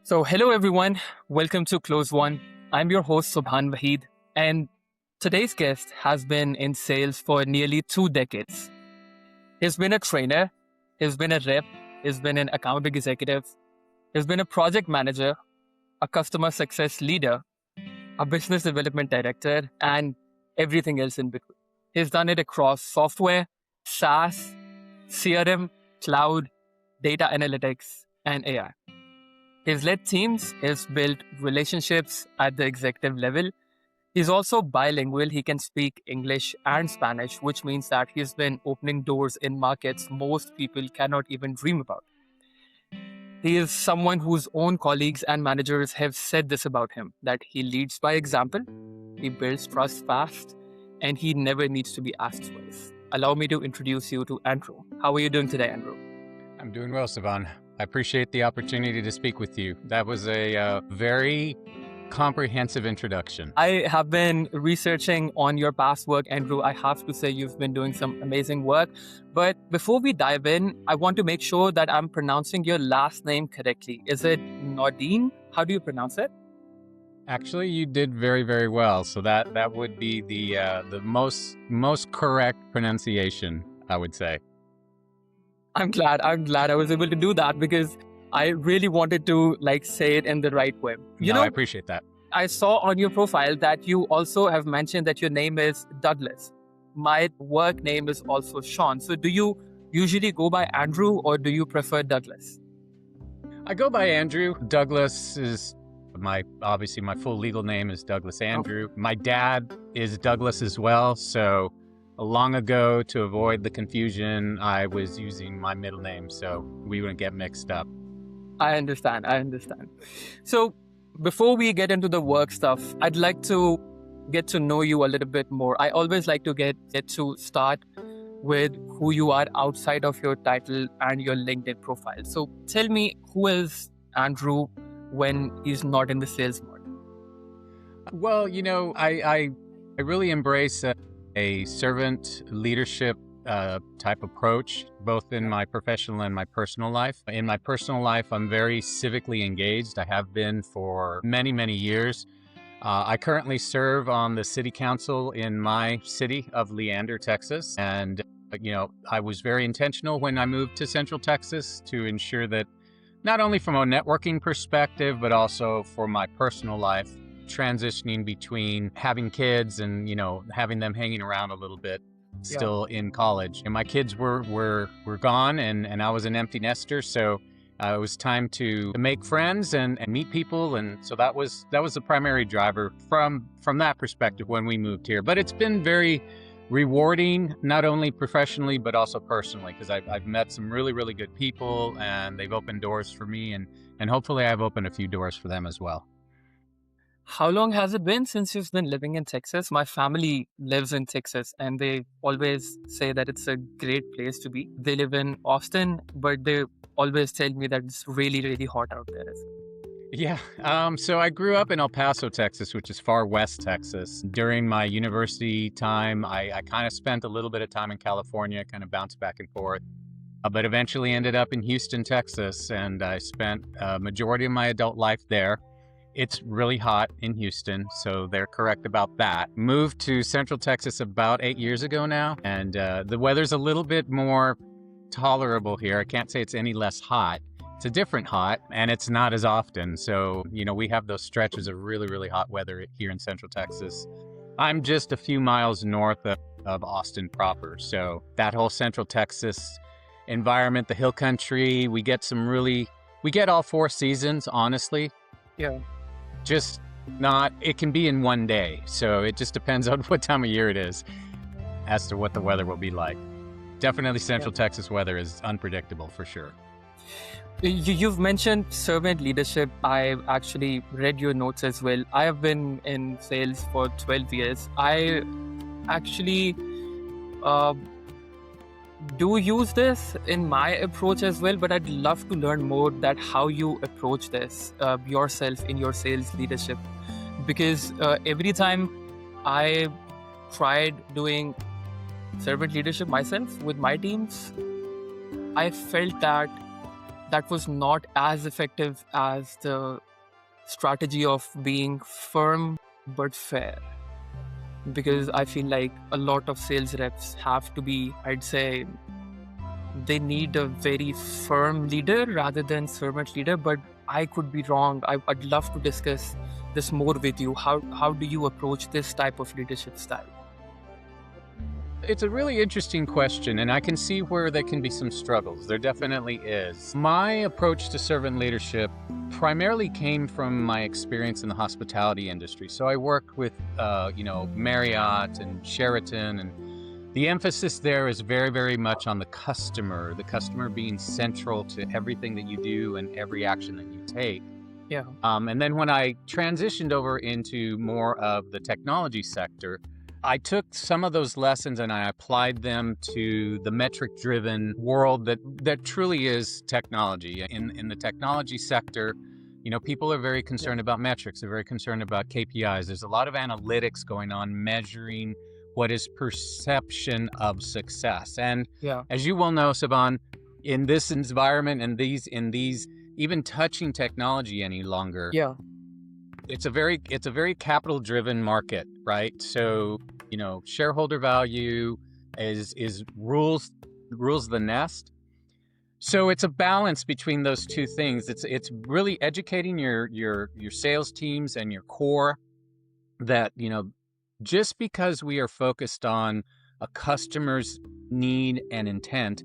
So, hello everyone. Welcome to Close One. I'm your host, Subhan Wahid, and today's guest has been in sales for nearly 2 decades. He's been a trainer, he's been a rep, he's been an account executive, he's been a project manager, a customer success leader, a business development director, and everything else in between. He's done it across software, SaaS, CRM, cloud, data analytics, and AI. He's led teams, he's built relationships at the executive level. He's also bilingual. He can speak English and Spanish, which means that he's been opening doors in markets most people cannot even dream about. He is someone whose own colleagues and managers have said this about him, that he leads by example, he builds trust fast, and he never needs to be asked twice. Allow me to introduce you to Andrew. How are you doing today, Andrew? I'm doing well, Sivan. I appreciate the opportunity to speak with you. That was a very comprehensive introduction. I have been researching on your past work, Andrew. I have to say you've been doing some amazing work. But before we dive in, I want to make sure that I'm pronouncing your last name correctly. Is it Naudin? How do you pronounce it? Actually, you did very, very well. So that would be the most correct pronunciation, I would say. I'm glad I was able to do that because I really wanted to say it in the right way. I appreciate that. I saw on your profile that you also have mentioned that your name is Douglas. My work name is also Sean. So do you usually go by Andrew or do you prefer Douglas? I go by Andrew. Douglas is obviously my full legal name is Douglas Andrew. My dad is Douglas as well. So long ago, to avoid the confusion, I was using my middle name so we wouldn't get mixed up. I understand. So before we get into the work stuff, I'd like to get to know you a little bit more. I always like to get to start with who you are outside of your title and your LinkedIn profile. So tell me, who is Andrew when he's not in the sales mode? Well, I really embrace a servant leadership type approach, both in my professional and my personal life. In my personal life, I'm very civically engaged. I have been for many, many years. I currently serve on the city council in my city of Leander, Texas. And, I was very intentional when I moved to Central Texas to ensure that not only from a networking perspective, but also for my personal life, transitioning between having kids and, having them hanging around a little bit still in college. And my kids were gone and I was an empty nester. So it was time to make friends and meet people. And so that was the primary driver from that perspective when we moved here. But it's been very rewarding, not only professionally, but also personally, because I've met some really, really good people and they've opened doors for me and hopefully I've opened a few doors for them as well. How long has it been since you've been living in Texas? My family lives in Texas and they always say that it's a great place to be. They live in Austin, but they always tell me that it's really, really hot out there. Yeah. So I grew up in El Paso, Texas, which is far west Texas. During my university time, I kind of spent a little bit of time in California, kind of bounced back and forth, but eventually ended up in Houston, Texas. And I spent a majority of my adult life there. It's really hot in Houston, so they're correct about that. Moved to Central Texas about 8 years ago now, and the weather's a little bit more tolerable here. I can't say it's any less hot. It's a different hot, and it's not as often. So, we have those stretches of really, really hot weather here in Central Texas. I'm just a few miles north of Austin proper, so that whole Central Texas environment, the hill country, we get all 4 seasons, honestly. Yeah. Just it can be in one day. So it just depends on what time of year it is as to what the weather will be like. Definitely Central Texas weather is unpredictable for sure. You've mentioned servant leadership. I've actually read your notes as well. I have been in sales for 12 years. I actually do use this in my approach as well, but I'd love to learn more that how you approach this yourself in your sales leadership. Because every time I tried doing servant leadership myself with my teams, I felt that that was not as effective as the strategy of being firm but fair. Because I feel like a lot of sales reps have to be, I'd say, they need a very firm leader rather than servant leader, but I could be wrong. I'd love to discuss this more with you. How do you approach this type of leadership style? It's a really interesting question, and I can see where there can be some struggles. There definitely is. My approach to servant leadership primarily came from my experience in the hospitality industry. So I worked with, Marriott and Sheraton, and the emphasis there is very, very much on the customer being central to everything that you do and every action that you take. Yeah. And then when I transitioned over into more of the technology sector, I took some of those lessons and I applied them to the metric-driven world that truly is technology. In the technology sector, people are very concerned about metrics. They're very concerned about KPIs. There's a lot of analytics going on, measuring what is perception of success. And as you well know, Saban, in this environment and these even touching technology any longer, it's a very capital driven market, right? So, shareholder value is rules the nest. So it's a balance between those two things. It's really educating your sales teams and your core that, just because we are focused on a customer's need and intent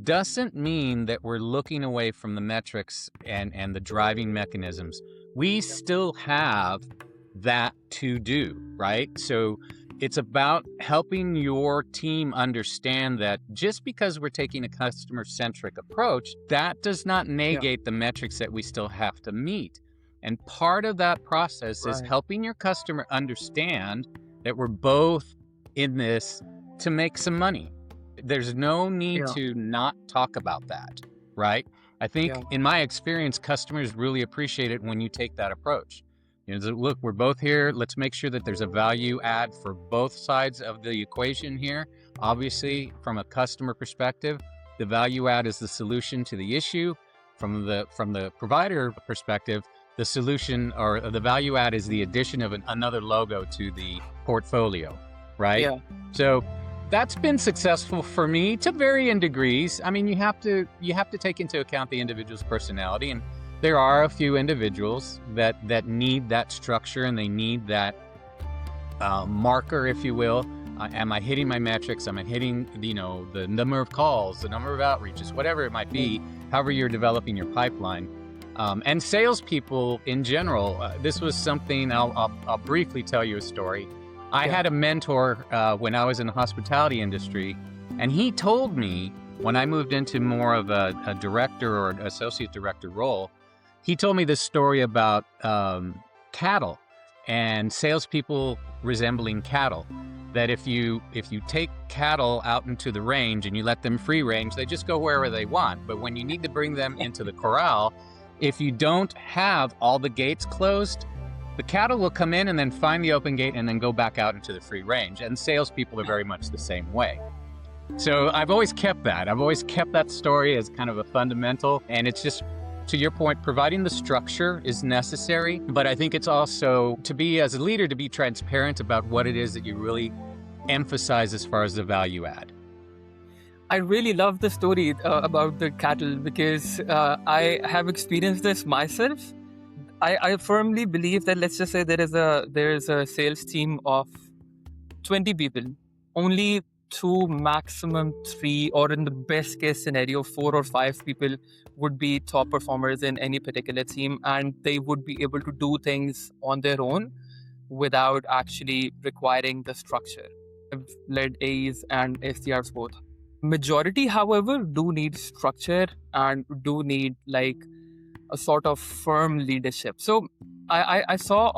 doesn't mean that we're looking away from the metrics and the driving mechanisms. We still have that to do, right? So it's about helping your team understand that just because we're taking a customer-centric approach, that does not negate the metrics that we still have to meet. And part of that process is helping your customer understand that we're both in this to make some money. There's no need to not talk about that, right? I think in my experience, customers really appreciate it when you take that approach. Look, we're both here. Let's make sure that there's a value add for both sides of the equation here. Obviously, from a customer perspective, the value add is the solution to the issue. From the provider perspective, the solution or the value add is the addition of another logo to the portfolio, right? Yeah. So that's been successful for me to varying degrees. I mean, you have to take into account the individual's personality, and there are a few individuals that need that structure and they need that marker, if you will. Am I hitting my metrics? Am I hitting the number of calls, the number of outreaches, whatever it might be, however you're developing your pipeline. And salespeople in general, this was something, I'll briefly tell you a story. I had a mentor when I was in the hospitality industry, and he told me when I moved into more of a director or an associate director role, he told me this story about cattle and salespeople resembling cattle. That if you take cattle out into the range and you let them free range, they just go wherever they want. But when you need to bring them into the corral, if you don't have all the gates closed, the cattle will come in and then find the open gate and then go back out into the free range. And salespeople are very much the same way. So I've always kept that. I've always kept that story as kind of a fundamental. And it's just, to your point, providing the structure is necessary. But I think it's also, to be, as a leader, to be transparent about what it is that you really emphasize as far as the value add. I really love the story about the cattle because I have experienced this myself. I firmly believe that, let's just say there is a sales team of 20 people, only 2, maximum 3, or in the best case scenario, 4 or 5 people would be top performers in any particular team, and they would be able to do things on their own without actually requiring the structure. I've led AEs and SDRs both. Majority, however, do need structure and do need like a sort of firm leadership. So I saw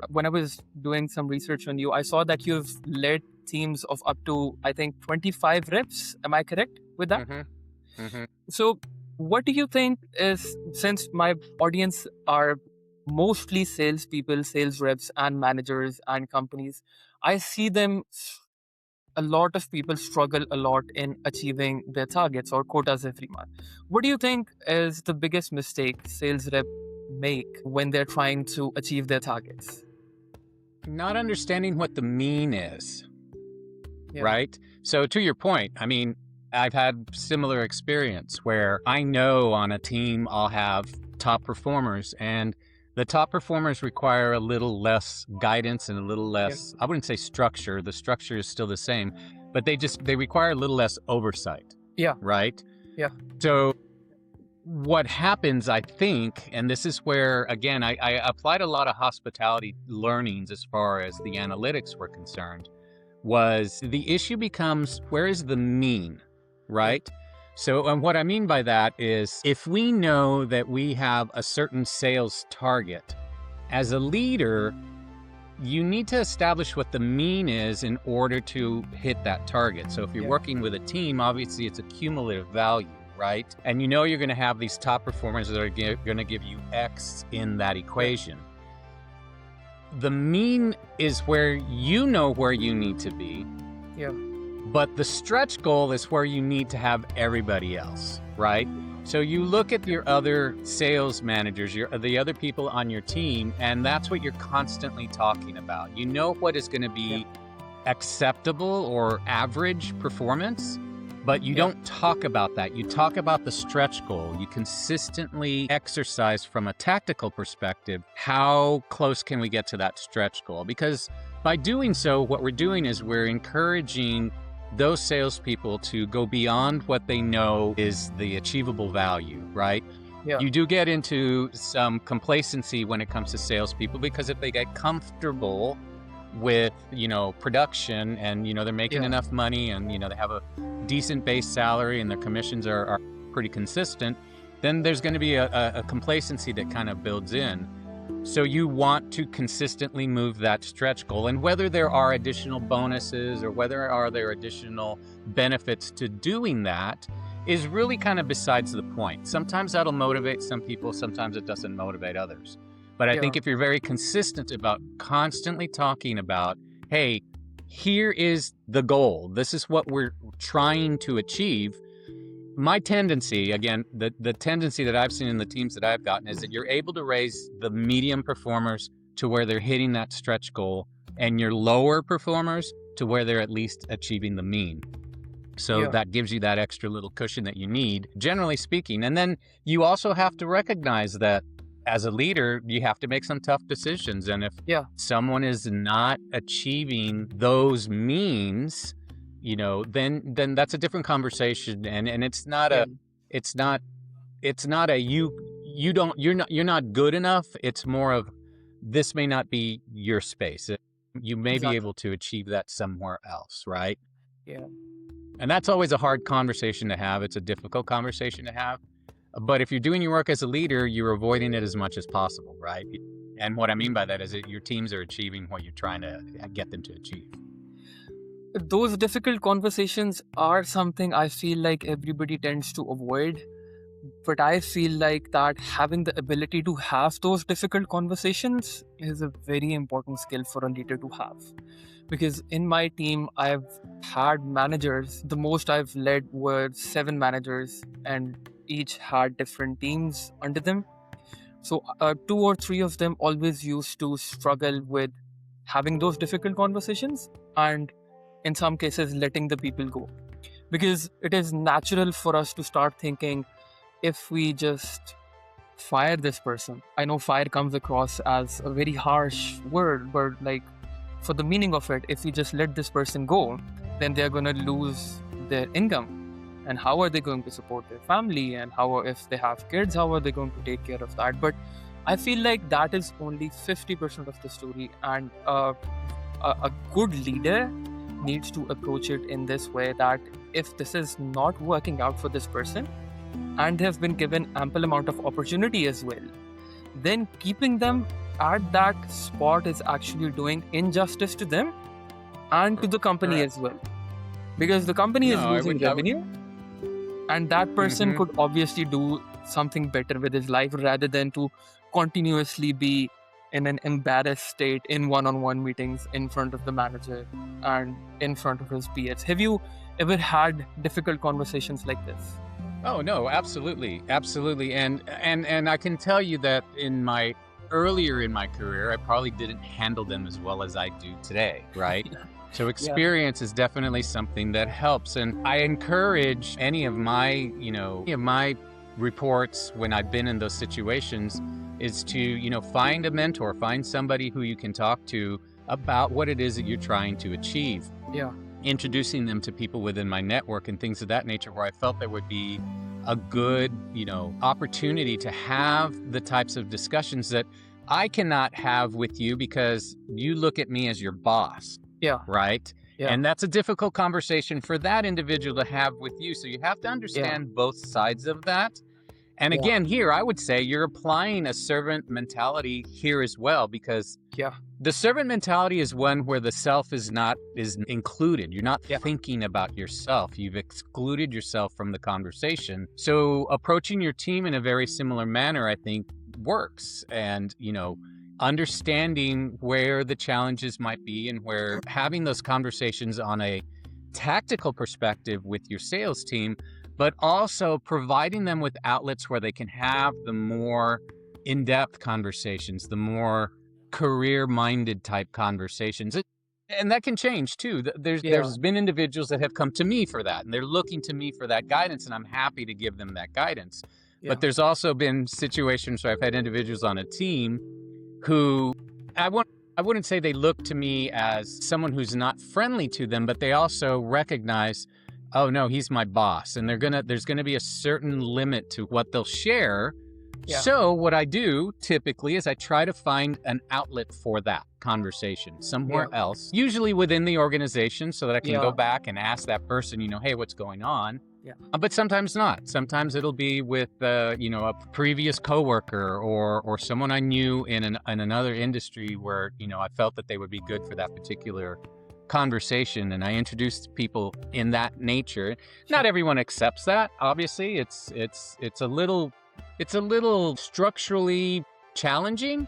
when I was doing some research on you, I saw that you've led teams of up to, I think, 25 reps. Am I correct with that? Mm-hmm. Mm-hmm. So what do you think is, since my audience are mostly salespeople, sales reps and managers and companies, I see them a lot of people struggle a lot in achieving their targets or quotas every month. What do you think is the biggest mistake sales rep make when they're trying to achieve their targets? Not understanding what the mean is, Yeah. right? So to your point, I mean, I've had similar experience where I know on a team I'll have top performers, and the top performers require a little less guidance and a little less, I wouldn't say structure. The structure is still the same, but they require a little less oversight. Yeah. Right? Yeah. So what happens, I think, and this is where, again, I applied a lot of hospitality learnings as far as the analytics were concerned, was the issue becomes, where is the mean, right? So what I mean by that is, if we know that we have a certain sales target, as a leader, you need to establish what the mean is in order to hit that target. So if you're working with a team, obviously it's a cumulative value, right? And you know you're going to have these top performers that are going to give you X in that equation. The mean is where you know where you need to be. Yeah. But the stretch goal is where you need to have everybody else, right? So you look at your other sales managers, the other people on your team, and that's what you're constantly talking about. You know what is going to be acceptable or average performance, but you don't talk about that. You talk about the stretch goal. You consistently exercise from a tactical perspective, how close can we get to that stretch goal? Because by doing so, what we're doing is we're encouraging those salespeople to go beyond what they know is the achievable value, right? Yeah. You do get into some complacency when it comes to salespeople, because if they get comfortable with, production and, they're making enough money and, they have a decent base salary and their commissions are pretty consistent, then there's going to be a complacency that kind of builds in. So you want to consistently move that stretch goal, and whether there are additional bonuses or whether there are additional benefits to doing that is really kind of besides the point. Sometimes that'll motivate some people, sometimes it doesn't motivate others. But I think if you're very consistent about constantly talking about, hey, here is the goal, this is what we're trying to achieve. My tendency, again, the tendency that I've seen in the teams that I've gotten is that you're able to raise the medium performers to where they're hitting that stretch goal, and your lower performers to where they're at least achieving the mean. So that gives you that extra little cushion that you need, generally speaking. And then you also have to recognize that as a leader, you have to make some tough decisions. And if someone is not achieving those means, then that's a different conversation, and it's not you're not good enough. It's more of, this may not be your space. You may be able to achieve that somewhere else, right? Yeah. And that's always a hard conversation to have. It's a difficult conversation to have. But if you're doing your work as a leader, you're avoiding it as much as possible, right? And what I mean by that is that your teams are achieving what you're trying to get them to achieve. Those difficult conversations are something I feel like everybody tends to avoid, but I feel like that having the ability to have those difficult conversations is a very important skill for a leader to have. Because in my team, I've had managers, the most I've led were 7 managers, and each had different teams under them. So 2 or 3 of them always used to struggle with having those difficult conversations, and in some cases letting the people go, because it is natural for us to start thinking, if we just fire this person, I know fire comes across as a very harsh word, but like, for the meaning of it, if we just let this person go, then they're going to lose their income, and how are they going to support their family, and if they have kids, how are they going to take care of that? But I feel like that is only 50% of the story, and a good leader needs to approach it in this way, that if this is not working out for this person and they have been given ample amount of opportunity as well, then keeping them at that spot is actually doing injustice to them and to the company as well, because the company is losing revenue, and that person could obviously do something better with his life rather than to continuously be in an embarrassed state in one-on-one meetings in front of the manager and in front of his peers. Have you ever had difficult conversations like this? Oh no, absolutely, absolutely, and I can tell you that earlier in my career, I probably didn't handle them as well as I do today, right? So experience is definitely something that helps, and I encourage any of my reports when I've been in those situations is to find a mentor, find somebody who you can talk to about what it is that you're trying to achieve. Yeah. Introducing them to people within my network and things of that nature where I felt there would be a good, opportunity to have the types of discussions that I cannot have with you because you look at me as your boss. Yeah. Right? Yeah. And that's a difficult conversation for that individual to have with you. So you have to understand both sides of that. And again, here, I would say you're applying a servant mentality here as well, because the servant mentality is one where the self is included. You're not thinking about yourself. You've excluded yourself from the conversation. So approaching your team in a very similar manner, I think, works. And, understanding where the challenges might be and where having those conversations on a tactical perspective with your sales team, but also providing them with outlets where they can have the more in-depth conversations, the more career-minded type conversations. And that can change too. There's been individuals that have come to me for that, and they're looking to me for that guidance, and I'm happy to give them that guidance. But there's also been situations where I've had individuals on a team who I wouldn't say they look to me as someone who's not friendly to them, but they also recognize, oh no, he's my boss, and there's gonna be a certain limit to what they'll share. So what I do typically is I try to find an outlet for that conversation somewhere else, usually within the organization, so that I can go back and ask that person, hey, what's going on? But sometimes not. Sometimes it'll be with a previous coworker or someone I knew in another industry where I felt that they would be good for that particular conversation, and I introduced people in that nature. Not everyone accepts that. Obviously, it's a little structurally challenging.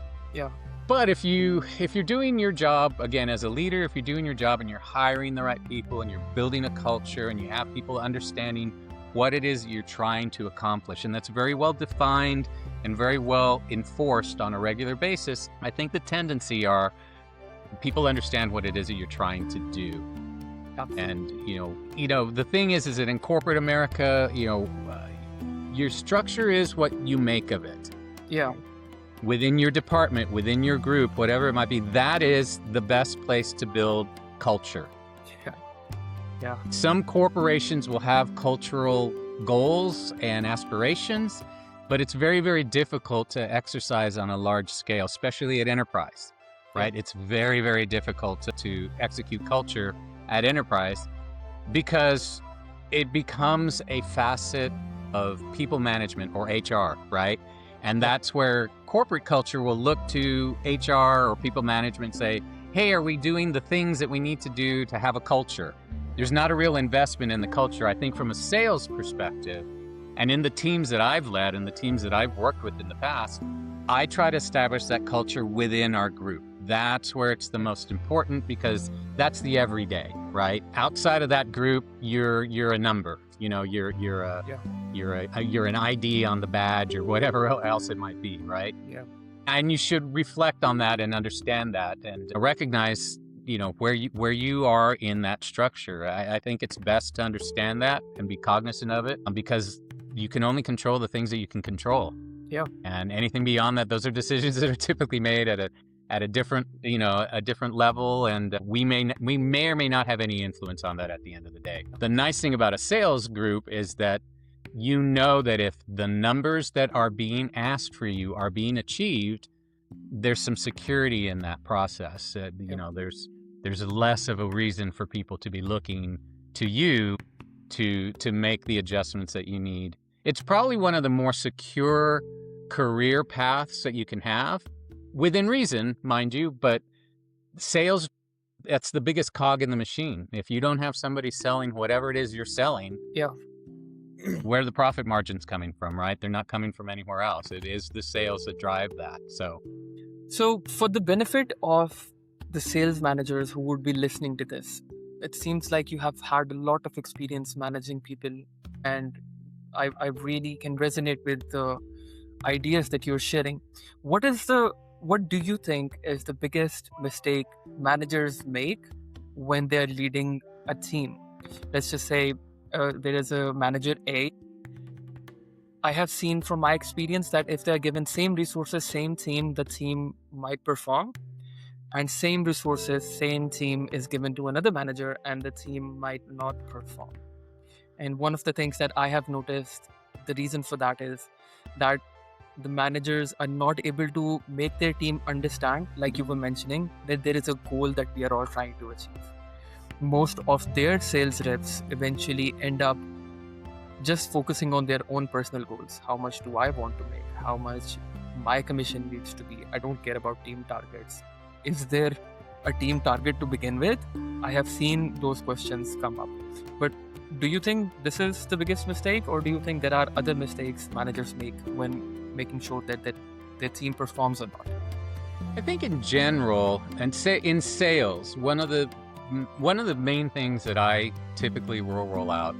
But if you're doing your job, again, as a leader, if you're doing your job and you're hiring the right people and you're building a culture and you have people understanding what it is you're trying to accomplish, and that's very well defined and very well enforced on a regular basis, I think the tendency are people understand what it is that you're trying to do. And, the thing is that in corporate America, your structure is what you make of it. Within your department, within your group, whatever it might be, that is the best place to build culture. Some corporations will have cultural goals and aspirations, but it's very, very difficult to exercise on a large scale, especially at enterprise, right? It's very, very difficult to execute culture at enterprise because it becomes a facet of people management or HR, right? And that's where corporate culture will look to HR or people management and say, hey, are we doing the things that we need to do to have a culture? There's not a real investment in the culture. I think from a sales perspective, and in the teams that I've led and the teams that I've worked with in the past, I try to establish that culture within our group. That's where it's the most important because that's the everyday, right? Outside of that group, you're a number. You're an ID on the badge or whatever else it might be, right? And you should reflect on that and understand that and recognize, where you are in that structure. I think it's best to understand that and be cognizant of it because you can only control the things that you can control. And anything beyond that, those are decisions that are typically made at a different, a different level, and we may or may not have any influence on that at the end of the day. The nice thing about a sales group is that that if the numbers that are being asked for you are being achieved, there's some security in that process. There's less of a reason for people to be looking to you to make the adjustments that you need. It's probably one of the more secure career paths that you can have. Within reason, mind you, but sales, that's the biggest cog in the machine. If you don't have somebody selling whatever it is you're selling, where are the profit margins coming from, right? They're not coming from anywhere else. It is the sales that drive that. So So, for the benefit of the sales managers who would be listening to this, it seems like you have had a lot of experience managing people, and I really can resonate with the ideas that you're sharing. What do you think is the biggest mistake managers make when they're leading a team? Let's just say there is a manager A. I have seen from my experience that if they're given same resources, same team, the team might perform, and same resources, same team is given to another manager and the team might not perform. And one of the things that I have noticed, the reason for that is that the managers are not able to make their team understand, like you were mentioning, that there is a goal that we are all trying to achieve. Most of their sales reps eventually end up just focusing on their own personal goals. How much do I want to make? How much my commission needs to be? I don't care about team targets. Is there a team target to begin with? I have seen those questions come up. But do you think this is the biggest mistake, or do you think there are other mistakes managers make when making sure that their team performs or not? I think in general, and say in sales, one of the main things that I typically will roll out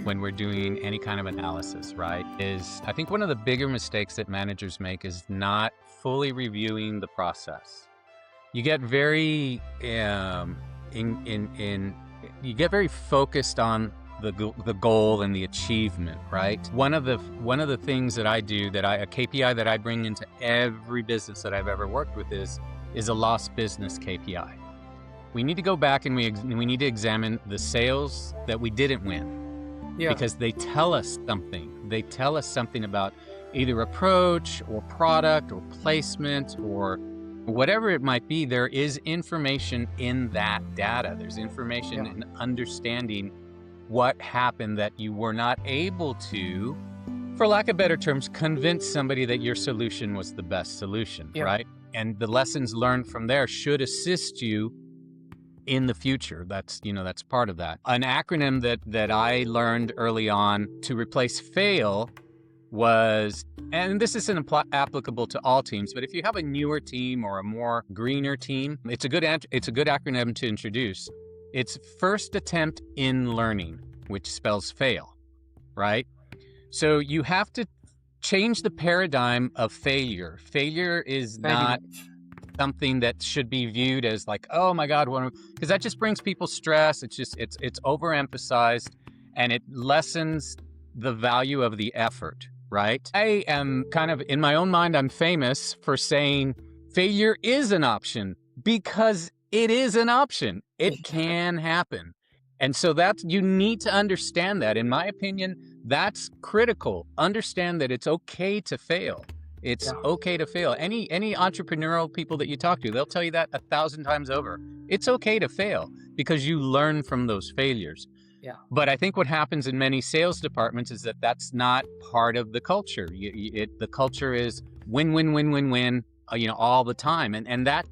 when we're doing any kind of analysis, right, is I think one of the bigger mistakes that managers make is not fully reviewing the process. You get very you get very focused on the goal and the achievement, right? One of the things that I do, a KPI that I bring into every business that I've ever worked with is a lost business KPI. We need to go back and we need to examine the sales that we didn't win. Yeah. Because they tell us something. They tell us something about either approach or product or placement or whatever it might be. There is information in that data. There's information in understanding what happened that you were not able to, for lack of better terms, convince somebody that your solution was the best solution, right? And the lessons learned from there should assist you in the future. That's part of that. An acronym that I learned early on to replace fail was, and this isn't applicable to all teams, but if you have a newer team or a more greener team, it's a good acronym to introduce. It's first attempt in learning, which spells fail, right? So you have to change the paradigm of failure. Failure is not something that should be viewed as like, oh my God, because that just brings people stress. It's overemphasized and it lessens the value of the effort, right? I am kind of, in my own mind, I'm famous for saying failure is an option because it is an option. It can happen. And so you need to understand that. In my opinion, that's critical. Understand that it's okay to fail. It's okay to fail. Any entrepreneurial people that you talk to, they'll tell you that 1,000 times over. It's okay to fail because you learn from those failures. Yeah. But I think what happens in many sales departments is that that's not part of the culture. The culture is win, win, win, win, win, all the time. And that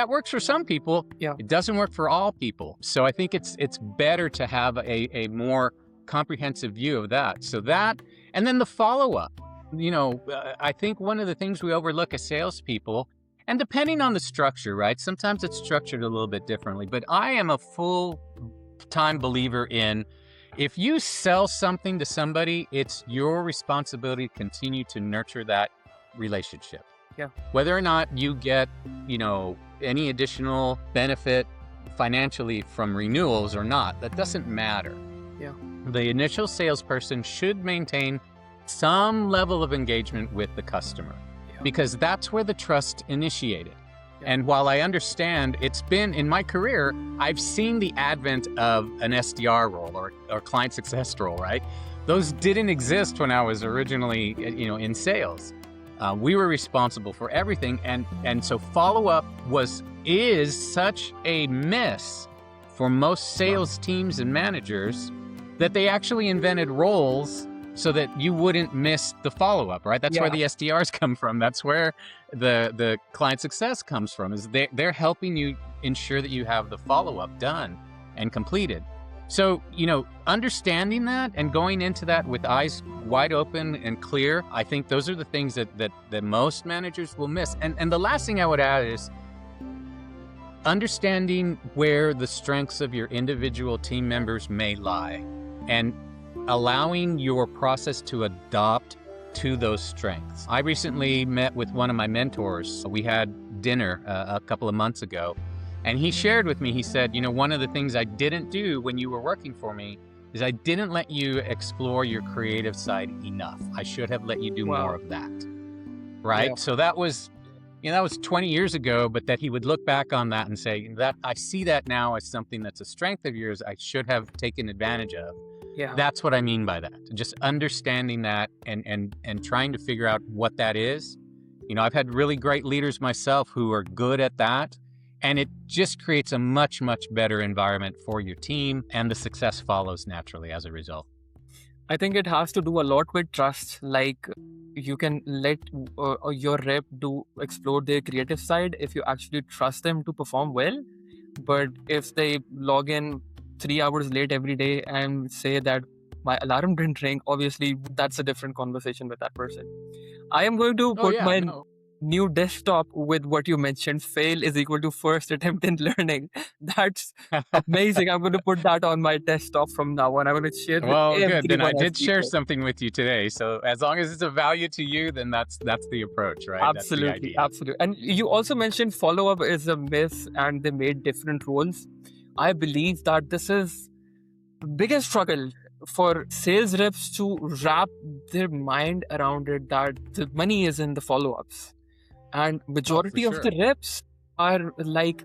works for some people. Yeah. It doesn't work for all people. So I think it's better to have a more comprehensive view of that. So that, and then the follow-up. I think one of the things we overlook as salespeople, and depending on the structure, right? Sometimes it's structured a little bit differently, but I am a full-time believer in, if you sell something to somebody, it's your responsibility to continue to nurture that relationship. Yeah. Whether or not you get, any additional benefit financially from renewals or not, that doesn't matter. Yeah. The initial salesperson should maintain some level of engagement with the customer because that's where the trust initiated. Yeah. And while I understand it's been in my career, I've seen the advent of an SDR role or client success role, right? Those didn't exist when I was originally, in sales. We were responsible for everything. And so follow-up is such a miss for most sales teams and managers that they actually invented roles so that you wouldn't miss the follow-up, right? That's where the SDRs come from. That's where the client success comes from, is they're helping you ensure that you have the follow-up done and completed. So, understanding that and going into that with eyes wide open and clear, I think those are the things that most managers will miss. And the last thing I would add is understanding where the strengths of your individual team members may lie and allowing your process to adopt to those strengths. I recently met with one of my mentors. We had dinner a couple of months ago, and he shared with me, he said, one of the things I didn't do when you were working for me is I didn't let you explore your creative side enough. I should have let you do more of that. Right? Yeah. So that was 20 years ago, but that he would look back on that and say that I see that now as something that's a strength of yours I should have taken advantage of. Yeah. That's what I mean by that. Just understanding that and trying to figure out what that is. I've had really great leaders myself who are good at that, and it just creates a much, much better environment for your team, and the success follows naturally as a result. I think it has to do a lot with trust. Like, you can let your rep explore their creative side if you actually trust them to perform well. But if they log in 3 hours late every day and say that my alarm didn't ring, obviously that's a different conversation with that person. I am going to put new desktop with what you mentioned. Fail is equal to first attempt in learning. That's amazing. I'm going to put that on my desktop from now on. I'm going to share it with everyone. Good. Then I did share something with you today. So as long as it's of value to you, then that's the approach, right? Absolutely. Absolutely. And you also mentioned follow-up is a myth and they made different roles. I believe that this is the biggest struggle for sales reps to wrap their mind around it, that the money is in the follow-ups. And majority of the reps are like,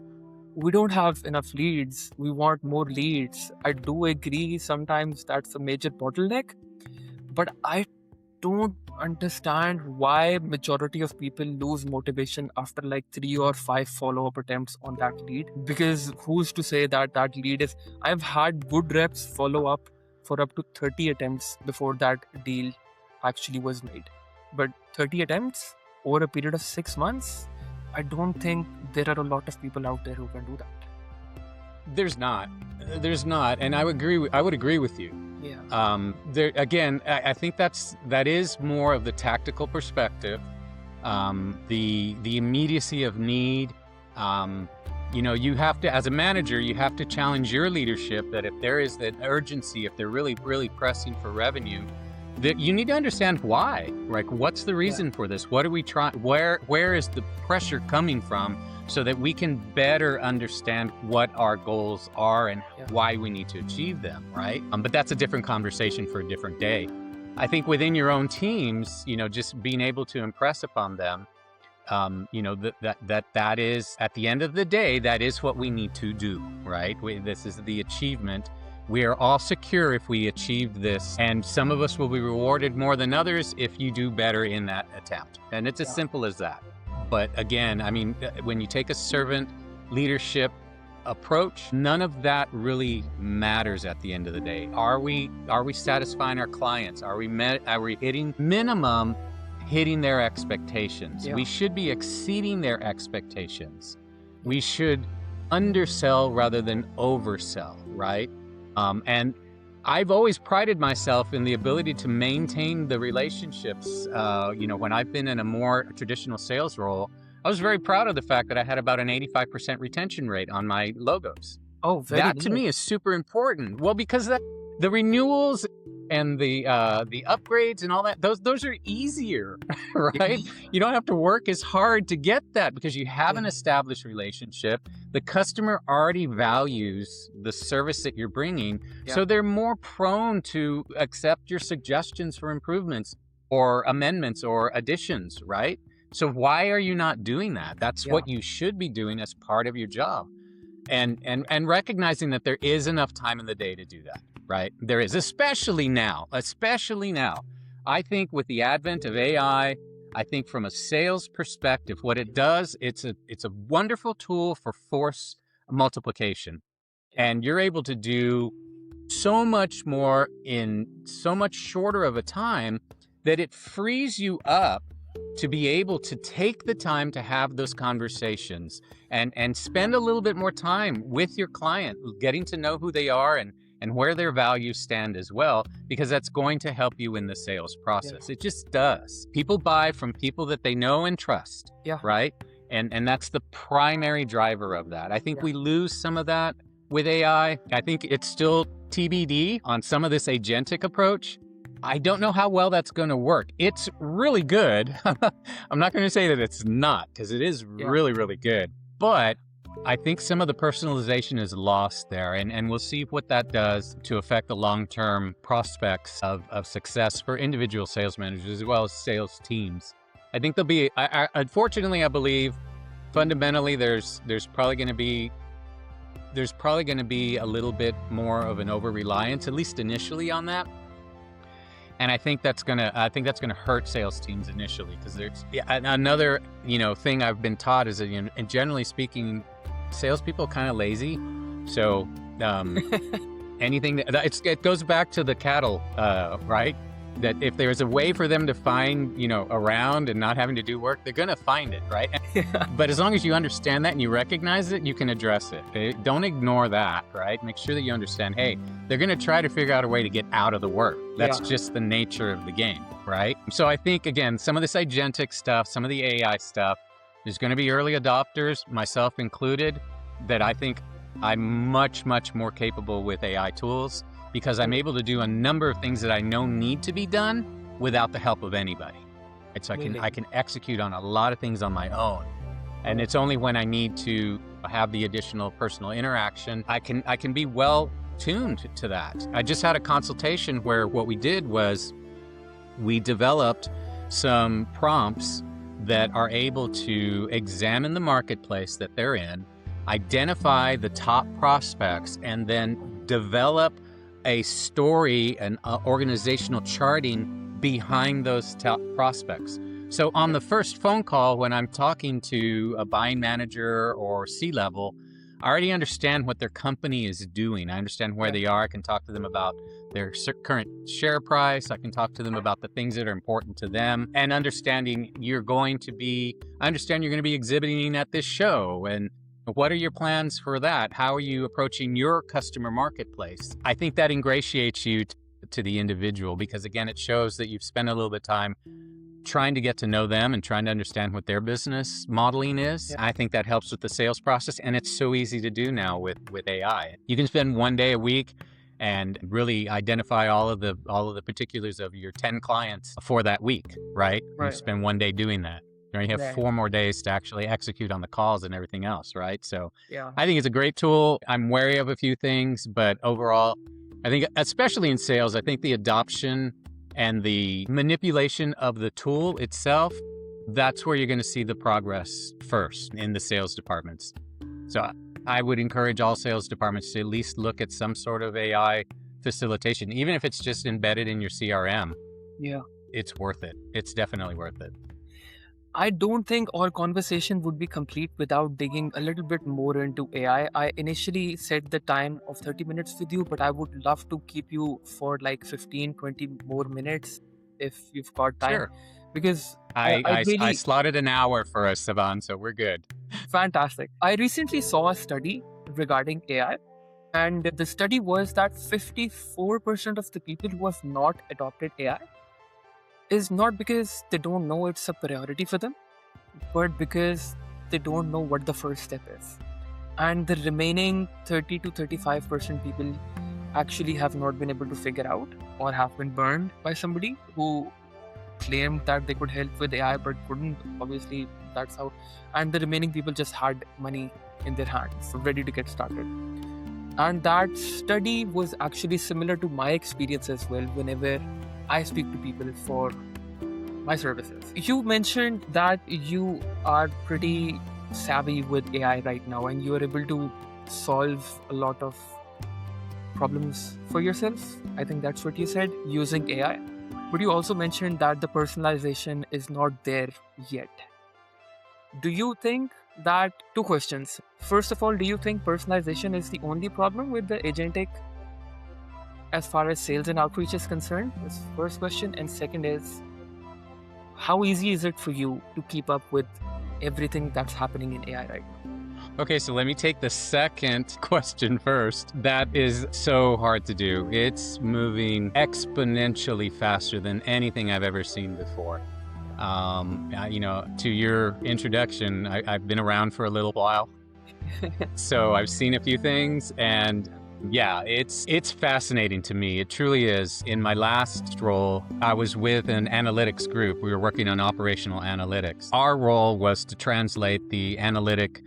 we don't have enough leads. We want more leads. I do agree sometimes that's a major bottleneck, but I don't understand why majority of people lose motivation after like 3 or 5 follow-up attempts on that lead. Because who's to say that lead is... I've had good reps follow up for up to 30 attempts before that deal actually was made. But 30 attempts over a period of 6 months, I don't think there are a lot of people out there who can do that. There's not, and I would agree with you. Yeah. There again, I think that is more of the tactical perspective, the immediacy of need. You have to, as a manager, you have to challenge your leadership that if there is that urgency, if they're really, really pressing for revenue, that you need to understand why. Like, what's the reason for this? What are we trying? Where is the pressure coming from, so that we can better understand what our goals are and why we need to achieve them, right? But that's a different conversation for a different day. I think within your own teams, just being able to impress upon them, that is, at the end of the day, that is what we need to do, right? This is the achievement. We are all secure if we achieve this, and some of us will be rewarded more than others if you do better in that attempt. And it's as simple as that. But again, I mean, when you take a servant leadership approach, none of that really matters at the end of the day. Are we satisfying our clients? Are we hitting minimum, hitting their expectations? We should be exceeding their expectations. We should undersell rather than oversell, right? And I've always prided myself in the ability to maintain the relationships. When I've been in a more traditional sales role, I was very proud of the fact that I had about an 85% retention rate on my logos. Oh, very that nice. To me is super important. Well, because the renewals and the upgrades and all that, those are easier, right? You don't have to work as hard to get that because you have an established relationship. The customer already values the service that you're bringing, so they're more prone to accept your suggestions for improvements or amendments or additions, right? So why are you not doing that? That's what you should be doing as part of your job. And recognizing that there is enough time in the day to do that, right? There is, especially now. I think with the advent of AI, I think from a sales perspective, what it does, it's a wonderful tool for force multiplication. And you're able to do so much more in so much shorter of a time that it frees you up to be able to take the time to have those conversations and spend a little bit more time with your client, getting to know who they are and and where their values stand as well, because that's going to help you in the sales process. It just does. People buy from people that they know and trust, right? And that's the primary driver of that. I think we lose some of that with AI. I think it's still TBD on some of this agentic approach. I don't know how well that's going to work. It's really good. I'm not going to say that it's not, because it is really, really good. But I think some of the personalization is lost there, and we'll see what that does to affect the long-term prospects of success for individual sales managers as well as sales teams. I think there'll be, unfortunately, I believe, fundamentally, there's probably going to be a little bit more of an over-reliance, at least initially, on that. And I think that's gonna hurt sales teams initially, because there's another thing I've been taught is that, and generally speaking, salespeople are kind of lazy. So anything it goes back to the cattle, right? That if there's a way for them to find, around and not having to do work, they're gonna find it, right? But as long as you understand that and you recognize it, you can address it. Don't ignore that, right? Make sure that you understand, hey, they're gonna try to figure out a way to get out of the work. That's just the nature of the game, right? So I think, again, some of this agentic stuff, some of the AI stuff, there's gonna be early adopters, myself included, that I think I'm much, much more capable with AI tools, because I'm able to do a number of things that I know need to be done without the help of anybody. And so I can execute on a lot of things on my own. And it's only when I need to have the additional personal interaction, I can be well tuned to that. I just had a consultation where what we did was we developed some prompts that are able to examine the marketplace that they're in, identify the top prospects, and then develop a story and organizational charting behind those top prospects. So on the first phone call, when I'm talking to a buying manager or C-level, I already understand what their company is doing. I understand where they are. I can talk to them about their current share price. I can talk to them about the things that are important to them, and understanding you're going to be exhibiting at this show, and what are your plans for that? How are you approaching your customer marketplace? I think that ingratiates you to the individual, because again, it shows that you've spent a little bit of time trying to get to know them and trying to understand what their business modeling is. I think that helps with the sales process, and it's so easy to do now with AI. You can spend one day a week and really identify all of the particulars of your 10 clients for that week, right? You spend one day doing that. You have 4 more days to actually execute on the calls and everything else, right? So I think it's a great tool. I'm wary of a few things, but overall, I think, especially in sales, I think the adoption and the manipulation of the tool itself, that's where you're going to see the progress first in the sales departments. So I would encourage all sales departments to at least look at some sort of AI facilitation, even if it's just embedded in your CRM. It's worth it. It's definitely worth it. I don't think our conversation would be complete without digging a little bit more into AI. I initially set the time of 30 minutes with you, but I would love to keep you for like 15, 20 more minutes if you've got time. Sure. Because I slotted an hour for us, Savan, so we're good. Fantastic. I recently saw a study regarding AI, and the study was that 54% of the people who have not adopted AI is not because they don't know it's a priority for them, but because they don't know what the first step is. And the remaining 30 to 35% people actually have not been able to figure out, or have been burned by somebody who claimed that they could help with AI but couldn't. Obviously, that's how. And the remaining people just had money in their hands, ready to get started. And that study was actually similar to my experience as well whenever I speak to people for my services. You mentioned that you are pretty savvy with AI right now, and you are able to solve a lot of problems for yourself. I think that's what you said, using AI. But you also mentioned that the personalization is not there yet. Do you think that, 2 questions. First of all, do you think personalization is the only problem with the agentic as far as sales and outreach is concerned? That's the first question. And second is, how easy is it for you to keep up with everything that's happening in AI right now? Okay, so let me take the second question first. That is so hard to do. It's moving exponentially faster than anything I've ever seen before. To your introduction, I've been around for a little while, so I've seen a few things, and yeah, it's fascinating to me. It truly is. In my last role, I was with an analytics group. We were working on operational analytics. Our role was to translate the analytic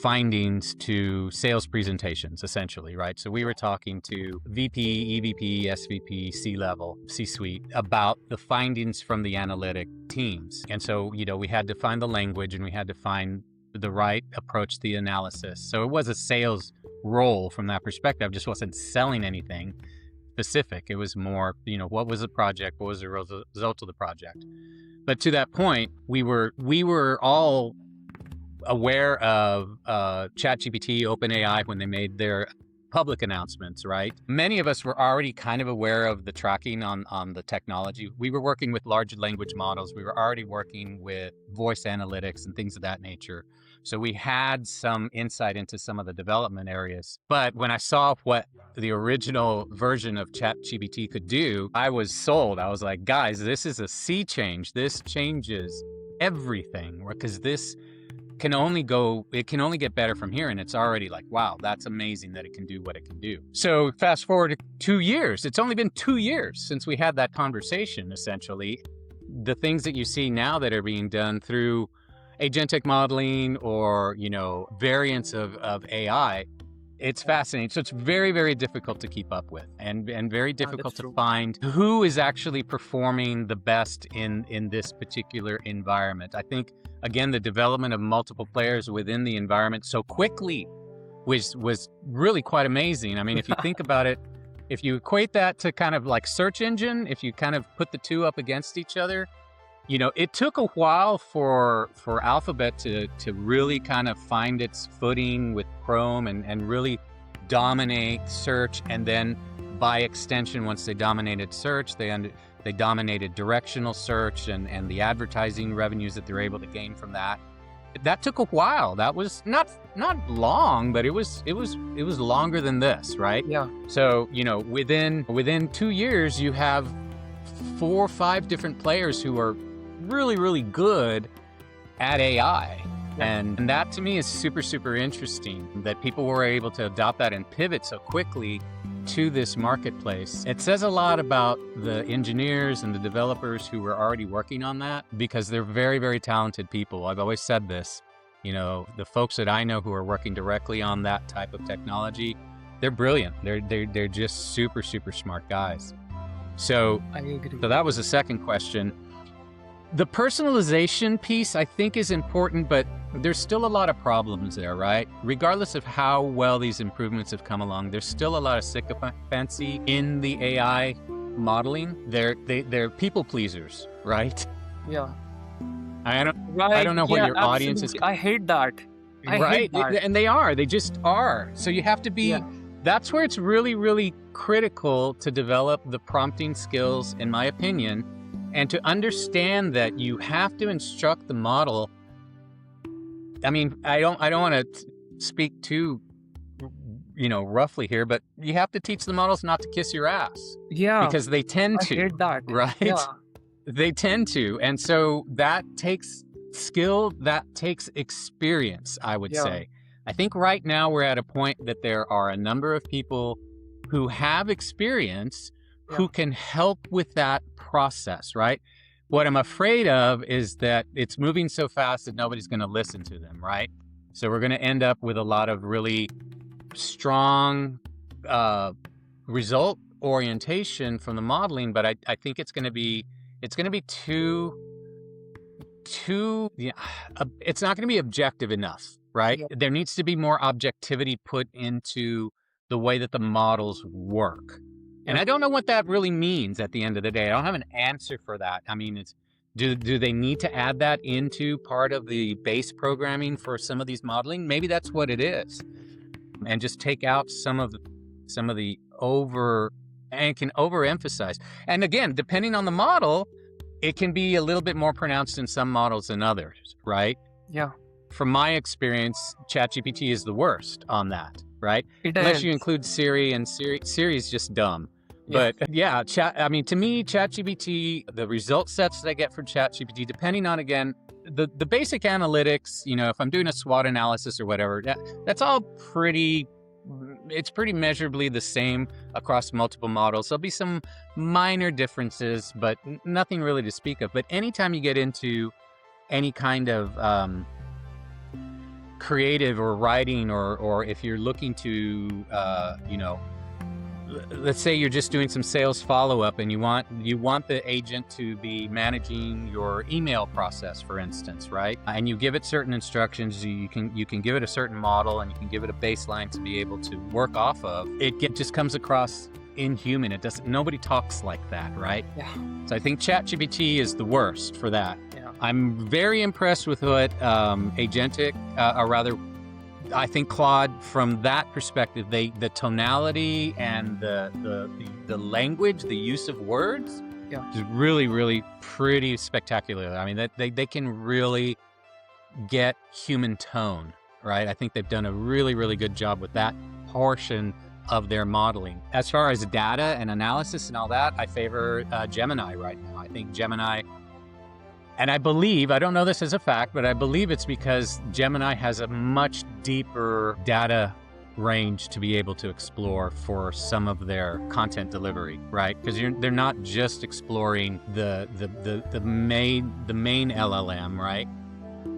findings to sales presentations, essentially, right? So we were talking to VP, EVP, SVP, C-level, C-suite about the findings from the analytic teams. And so, we had to find the language and we had to find the right approach to the analysis. So it was a sales role from that perspective. I just wasn't selling anything specific. It was more, what was the project? What was the result of the project? But to that point, we were all aware of ChatGPT, OpenAI when they made their public announcements, right? Many of us were already kind of aware of the tracking on the technology. We were working with large language models. We were already working with voice analytics and things of that nature. So we had some insight into some of the development areas. But when I saw what the original version of ChatGPT could do, I was sold. I was like, guys, this is a sea change. This changes everything, because this can only get better from here. And it's already like, wow, that's amazing that it can do what it can do. So fast forward to 2 years. It's only been 2 years since we had that conversation, essentially. The things that you see now that are being done through agentic modeling or, variants of AI, it's fascinating. So it's very, very difficult to keep up with and very difficult to find who is actually performing the best in this particular environment. I think, again, the development of multiple players within the environment so quickly was really quite amazing. I mean, if you think about it, if you equate that to kind of like search engine, if you kind of put the two up against each other, it took a while for Alphabet to really kind of find its footing with Chrome and really dominate search. And then by extension, once they dominated search, they dominated directional search and the advertising revenues that they're able to gain from that. That took a while. That was not long, but it was longer than this, right? Yeah. So, within 2 years, you have 4 or 5 different players who are really, really good at AI. Yeah. And that to me is super, super interesting that people were able to adopt that and pivot so quickly to this marketplace. It says a lot about the engineers and the developers who were already working on that, because they're very, very talented people. I've always said this, the folks that I know who are working directly on that type of technology, they're brilliant. They're just super, super smart guys. So I agree. So that was the second question. The personalization piece, I think, is important, but there's still a lot of problems there, right? Regardless of how well these improvements have come along, there's still a lot of sycophancy in the AI modeling. They're people pleasers, right? Yeah. I don't know what your audience is. I hate that. Right? And they are. They just are. So you have to be. Yeah. That's where it's really, really critical to develop the prompting skills, in my opinion, and to understand that you have to instruct the model. I mean, I don't want to speak too, roughly here, but you have to teach the models not to kiss your ass. Yeah. Because they tend to. I hate that. Right? Yeah. They tend to. And so that takes skill, that takes experience, I would say. I think right now we're at a point that there are a number of people who have experience who can help with that process, right? What I'm afraid of is that it's moving so fast that nobody's going to listen to them, right? So we're going to end up with a lot of really strong result orientation from the modeling, but I think it's going to be too it's not going to be objective enough, right? Yeah. There needs to be more objectivity put into the way that the models work. And I don't know what that really means at the end of the day. I don't have an answer for that. I mean, do they need to add that into part of the base programming for some of these modeling? Maybe that's what it is. And just take out some of the overemphasize. And again, depending on the model, it can be a little bit more pronounced in some models than others, right? Yeah. from my experience, ChatGPT is the worst on that, right? It Unless is. you include Siri, and Siri is just dumb. Yeah. But yeah, to me, ChatGPT, the result sets that I get from ChatGPT, depending on, again, the basic analytics, if I'm doing a SWOT analysis or whatever, that's all it's pretty measurably the same across multiple models. There'll be some minor differences, but nothing really to speak of. But anytime you get into any kind of creative or writing, or if you're looking to, let's say you're just doing some sales follow-up and you want the agent to be managing your email process, for instance, right? And you give it certain instructions, you can give it a certain model, and you can give it a baseline to be able to work off of. It just comes across inhuman. Nobody talks like that, right? Yeah. So I think ChatGPT is the worst for that. Yeah. I'm very impressed with what agentic, or rather, I think Claude, from that perspective, the tonality and the language, the use of words, is really, really pretty spectacular. I mean, they can really get human tone, right? I think they've done a really, really good job with that portion of their modeling. As far as data and analysis and all that, I favor Gemini right now. I think Gemini, and I believe, I don't know this as a fact, but I believe it's because Gemini has a much deeper data range to be able to explore for some of their content delivery, right? Because they're not just exploring the main LLM, right?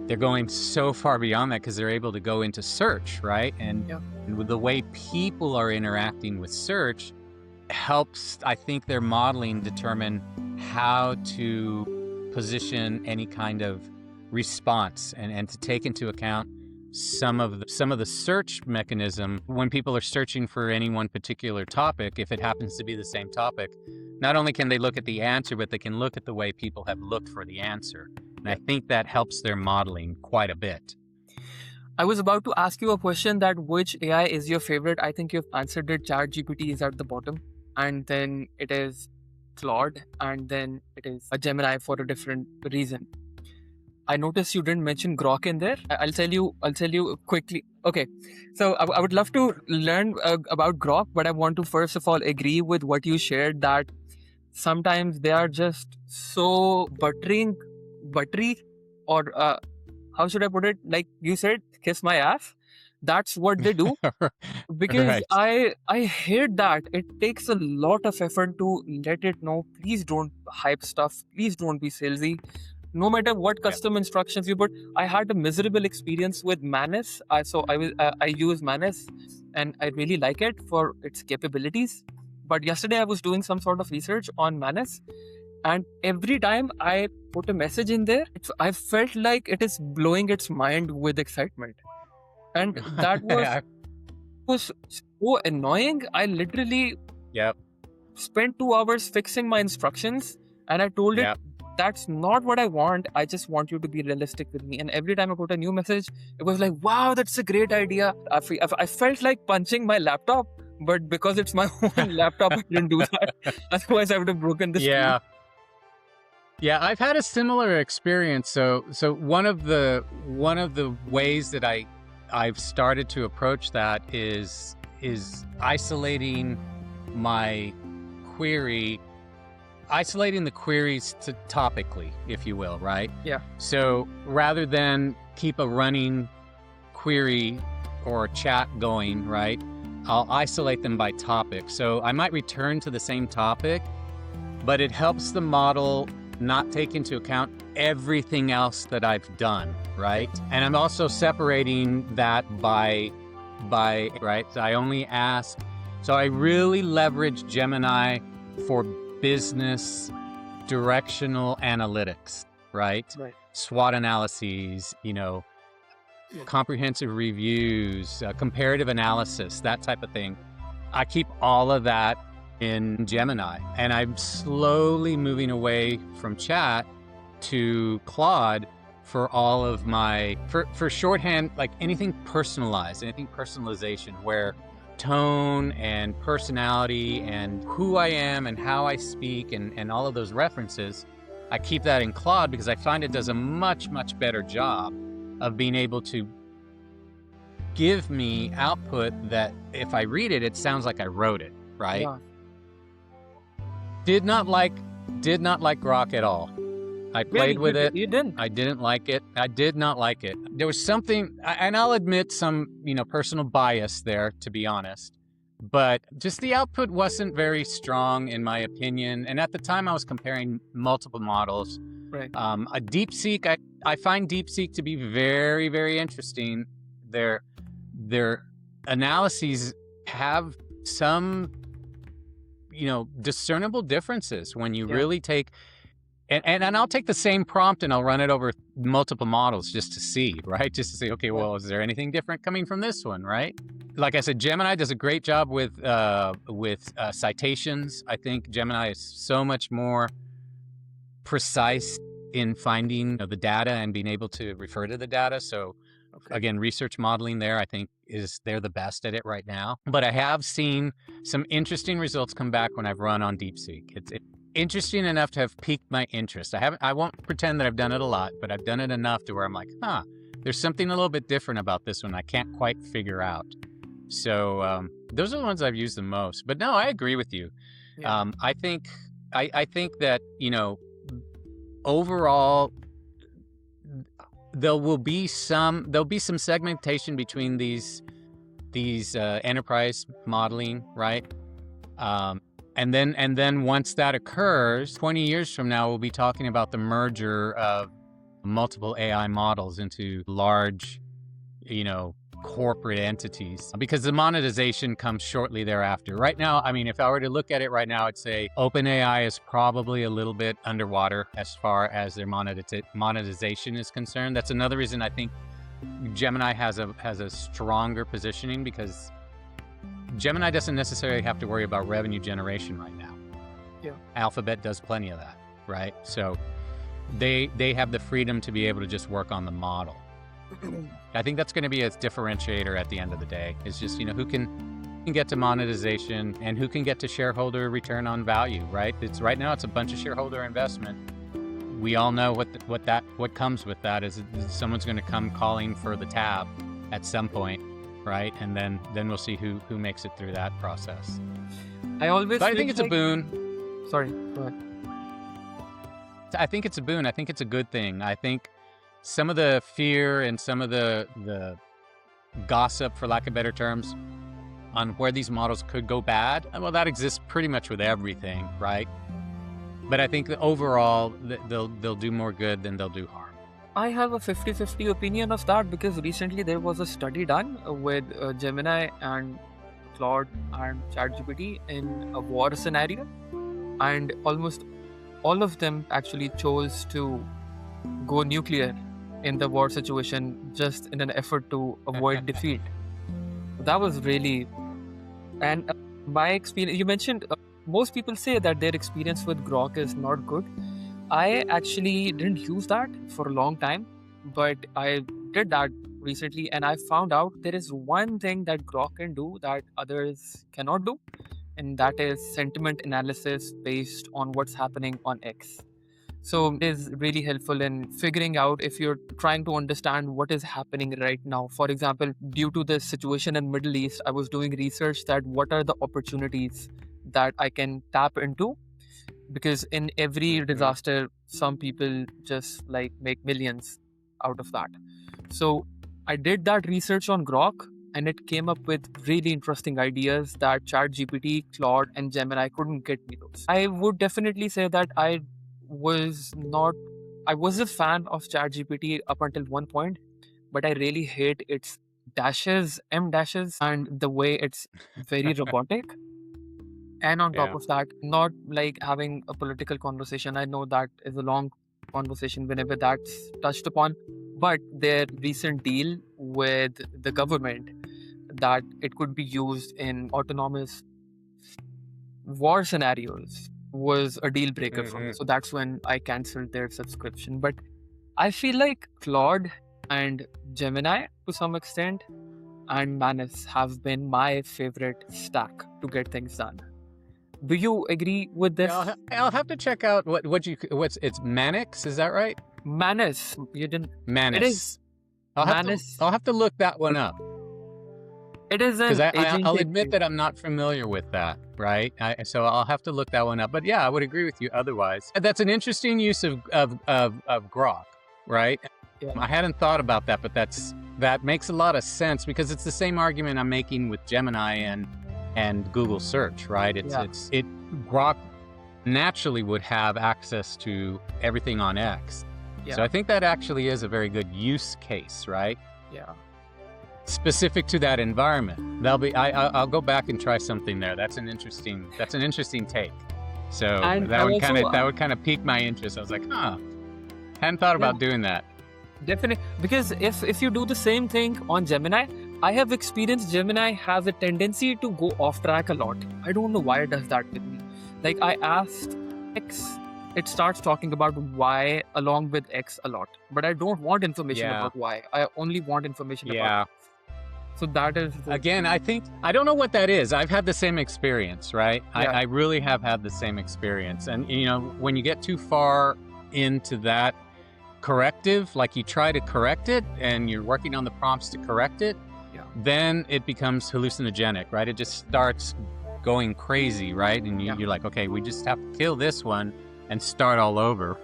They're going so far beyond that because they're able to go into search, right? And with the way people are interacting with search helps, I think, their modeling determine how to position any kind of response, and to take into account some of the search mechanism when people are searching for any one particular topic. If it happens to be the same topic, not only can they look at the answer, but they can look at the way people have looked for the answer. And I think that helps their modeling quite a bit. I was about to ask you a question, that which AI is your favorite. I think you've answered it. ChatGPT is at the bottom, and then it is Claude, and then it is a Gemini for a different reason. I noticed you didn't mention Grok in there. I'll tell you quickly. Okay, so I would love to learn about Grok, but I want to first of all agree with what you shared, that sometimes they are just so buttery, or how should I put it? Like you said, kiss my ass. That's what they do. Because Right. I hate that. It takes a lot of effort to let it know, please don't hype stuff, please don't be salesy. No matter what custom instructions you put. I had a miserable experience with Manus. I use Manus, and I really like it for its capabilities. But yesterday I was doing some sort of research on Manus, and every time I put a message in there, I felt like it is blowing its mind with excitement. And that was so annoying. I literally spent 2 hours fixing my instructions, and I told it, that's not what I want. I just want you to be realistic with me. And every time I put a new message, it was like, wow, that's a great idea. I felt like punching my laptop, but because it's my own laptop, I didn't do that. Otherwise, I would have broken the screen. Yeah, I've had a similar experience. So one of the ways that I've started to approach that is isolating my query, isolating the queries to topically, if you will, right? Yeah. So rather than keep a running query or chat going, right, I'll isolate them by topic. So I might return to the same topic, but it helps the model not take into account everything else that I've done, right? And I'm also separating that by right? So I only ask, so I really leverage Gemini for business directional analytics, right? SWOT analyses, comprehensive reviews, comparative analysis, that type of thing. I keep all of that in Gemini, and I'm slowly moving away from chat to Claude for all of my, for shorthand, like anything personalized, anything personalization, where tone and personality and who I am and how I speak and all of those references, I keep that in Claude because I find it does a much, much better job of being able to give me output that if I read it, it sounds like I wrote it, right? Yeah. Did not like Grok at all. I played with it. You didn't? I didn't like it. I did not like it. There was something, and I'll admit some, personal bias there, to be honest. But just the output wasn't very strong, in my opinion. And at the time, I was comparing multiple models. Right. A DeepSeek, I find DeepSeek to be very, very interesting. Their analyses have some, discernible differences when you really take, and I'll take the same prompt and I'll run it over multiple models just to see, right? Just to say, okay, well, is there anything different coming from this one, right? Like I said, Gemini does a great job with citations. I think Gemini is so much more precise in finding the data and being able to refer to the data. So again, research modeling there, I think they're the best at it right now. But I have seen some interesting results come back when I've run on DeepSeek. It's interesting enough to have piqued my interest. I won't pretend that I've done it a lot, but I've done it enough to where I'm like, there's something a little bit different about this one I can't quite figure out. So those are the ones I've used the most. But no, I agree with you. Yeah. I think that, overall, there'll be some segmentation between these enterprise modeling, right? And then once that occurs, 20 years from now, we'll be talking about the merger of multiple AI models into large, corporate entities, because the monetization comes shortly thereafter. Right now, I mean, if I were to look at it right now, I'd say OpenAI is probably a little bit underwater as far as their monetization is concerned. That's another reason I think Gemini has a stronger positioning, because Gemini doesn't necessarily have to worry about revenue generation right now. Yeah. Alphabet does plenty of that, right? So they have the freedom to be able to just work on the model. I think that's going to be a differentiator at the end of the day. It's just, who can get to monetization and who can get to shareholder return on value, right? Right now it's a bunch of shareholder investment. We all know what comes with that is someone's going to come calling for the tab at some point, right? And then we'll see who makes it through that process. I think it's a boon. Sorry, go ahead. I think it's a boon. I think it's a good thing. I think some of the fear and some of the gossip, for lack of better terms, on where these models could go bad, well, that exists pretty much with everything, right? But I think that overall, they'll do more good than they'll do harm. I have a 50-50 opinion of that, because recently there was a study done with Gemini and Claude and ChatGPT in a war scenario, and almost all of them actually chose to go nuclear in the war situation just in an effort to avoid defeat. That was really, and my experience, you mentioned most people say that their experience with Grok is not good. I actually didn't use that for a long time, but I did that recently, and I found out there is one thing that Grok can do that others cannot do, and that is sentiment analysis based on what's happening on X. So it is really helpful in figuring out if you're trying to understand what is happening right now. For example, due to the situation in Middle East, I was doing research that what are the opportunities that I can tap into, because in every disaster, some people just make millions out of that. So I did that research on Grok, and it came up with really interesting ideas that ChatGPT, Claude, and Gemini couldn't get me those. I would definitely say that I was a fan of ChatGPT up until one point, but I really hate its M dashes, and the way it's very robotic. And on top of that, not like having a political conversation. I know that is a long conversation whenever that's touched upon, but their recent deal with the government that it could be used in autonomous war scenarios was a deal breaker for me. So that's when I canceled their subscription. But I feel like Claude and Gemini, to some extent, and Manus have been my favorite stack to get things done. Do you agree with this? Yeah, I'll have to check out it's Manix, is that right? Manus. You didn't. Manus. It is. Manus, I'll have to look that one up. it is Because an I'll admit agentic. that I'm not familiar with that, right? So I'll have to look that one up. But yeah, I would agree with you otherwise. That's an interesting use of Grok, right? Yeah. I hadn't thought about that, but that makes a lot of sense because it's the same argument I'm making with Gemini and Google search, right? Grok naturally would have access to everything on X. Yeah. So I think that actually is a very good use case, right? Yeah. Specific to that environment. I'll go back and try something there. That's an interesting take. So And that I would also, kind of pique my interest. I was like, hadn't thought about doing that. definitely, because if you do the same thing on Gemini, I have experienced Gemini has a tendency to go off track a lot. I don't know why it does that with me. Like I asked X, it starts talking about Y along with X a lot, but I don't want information Yeah. about Y. I only want information about Yeah. X. So that is Again, I don't know what that is. I've had the same experience, right? Yeah. I really have had the same experience. And when you get too far into that corrective, like you try to correct it and you're working on the prompts to correct it, then it becomes hallucinogenic, right? It just starts going crazy, right? And you're like, okay, we just have to kill this one and start all over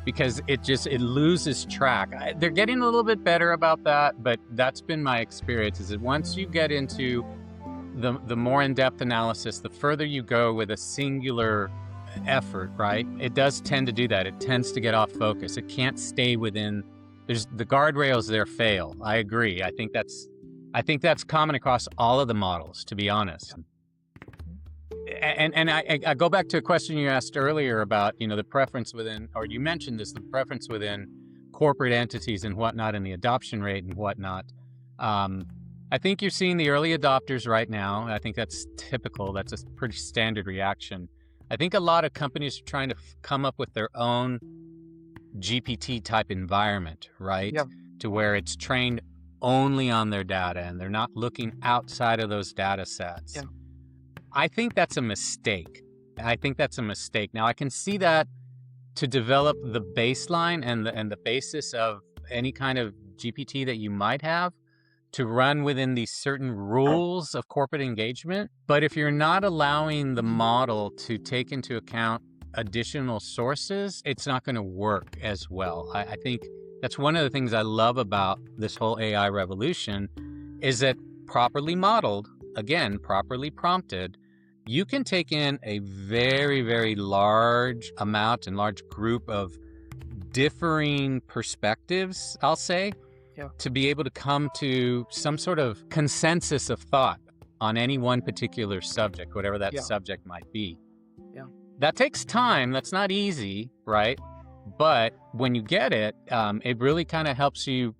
because it loses track. They're getting a little bit better about that, but that's been my experience is that once you get into the more in-depth analysis, the further you go with a singular effort, right? It does tend to do that. It tends to get off focus. It can't stay within, the guardrails there fail. I agree. I think that's common across all of the models, to be honest. And I go back to a question you asked earlier about, the preference within, or you mentioned this, the preference within corporate entities and whatnot and the adoption rate and whatnot. I think you're seeing the early adopters right now. I think that's typical. That's a pretty standard reaction. I think a lot of companies are trying to come up with their own GPT type environment, right? Yeah. To where it's trained only on their data and they're not looking outside of those data sets. Yeah. I think that's a mistake. Now I can see that to develop the baseline and the basis of any kind of GPT that you might have to run within these certain rules of corporate engagement. But if you're not allowing the model to take into account additional sources, it's not going to work as well. I think that's one of the things I love about this whole AI revolution is that properly modeled, again, properly prompted, you can take in a very, very large amount and large group of differing perspectives, I'll say, to be able to come to some sort of consensus of thought on any one particular subject, whatever that subject might be. Yeah. That takes time. That's not easy, right? But when you get it, it really kind of helps you